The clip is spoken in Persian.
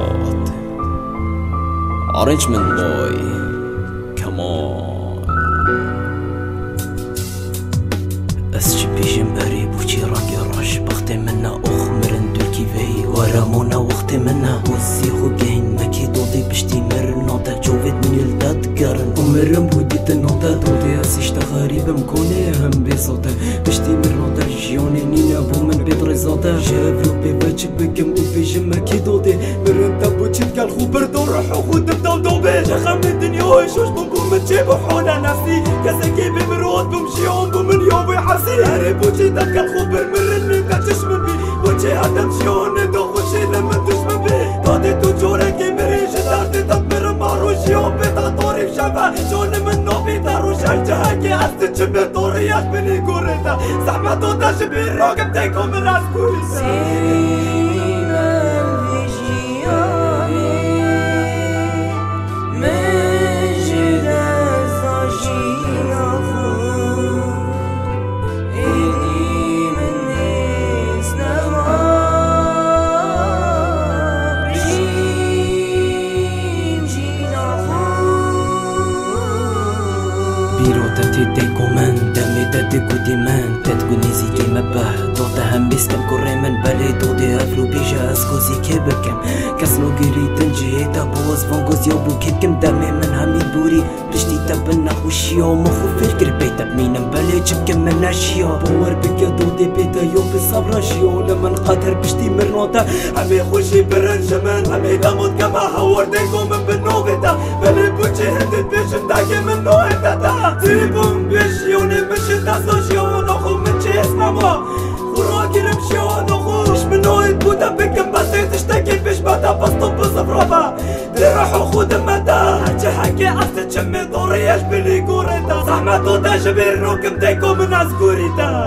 God. Arrangement boy, come on. SGP جمبري بوشي راقي راش بختي منا أخمرن دول كيفي ورمونا وقتي منا وزي خوكين ماكي دودي بشتي مر نوتا جوفيت من يلدات قارن ومرم بوديت النوتا دودي أسيشتا غريب مكوني هم بصوتا بشتي مر نوتا جيوني نينا بو من بيطري زوتا جابلو بيباتش بكم وبيجم ماكي دودي مرن تابوتشي تقال خو بردو روحو خو تبداو دوبي جاخا من الدنيا ويشوش بوم تجيبو حونا نفسي كاساكي بمروت بمشيون بمليون بيحرسي هاري بوتشي تقال خو برمرن تشمن بي بوتشي هادا مشيون دوخوشي لما تشمن بي طادي توجورا كي مريش دارتي تطمر ماروشيون بيتا طوري بشابا شون من نوبي دارو شارجها كي عزت شبه طوريات بني قوريتا زحمة توتا شبه الروك بتايكم من راس كوريتا تدي كومان دامي تديكو ديمان تتقول نزيكي مباه دوتا هم بيسكم كوريمن بالي دودي افلو بيجا اسكوزي كيبكم كاسنو جيري تنجي تابوز فونغوز يوبو كيكم دامي من همي بوري بشتي تبنا خوشيو مخو فكر بيتا بمينم بالي جبكم من اشيو بور بكا دودي بيتا يو بصبراشيو لمن قادر بشتي مرنوتا همي خوشي برن جمان همي دامود كما هور ديكو من بنوغتا بالي بوشي هندت بيشم داكي من نوغتا تيبون بيشيوني مشي تاسوشيون اخو منشي اسمامو خراكي نمشيون اخو مش منو يتبوتا بكم بسي تشتكي فيش باتا بسطو بصفرابا دي روحو خود مدى هرجي حكي عزت شمي دوري يشبلي كوريتا زحمة توتا شبير روكم ديكو من عسكوريتا